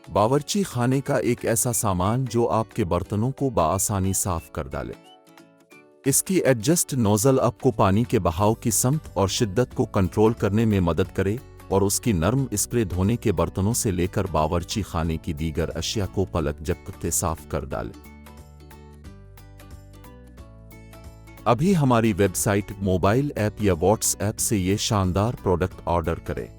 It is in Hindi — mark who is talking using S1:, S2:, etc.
S1: बावर्ची खाने का एक ऐसा सामान जो आपके बर्तनों को बआसानी साफ कर डाले। इसकी एडजस्ट नोजल आपको पानी के बहाव की समत और शिद्दत को कंट्रोल करने में मदद करे और उसकी नर्म स्प्रे धोने के बर्तनों से लेकर बावर्ची खाने की दीगर अशिया को पलक झपकते साफ कर डाले। अभी हमारी वेबसाइट, मोबाइल ऐप या व्हाट्सएप से ये शानदार प्रोडक्ट ऑर्डर करें।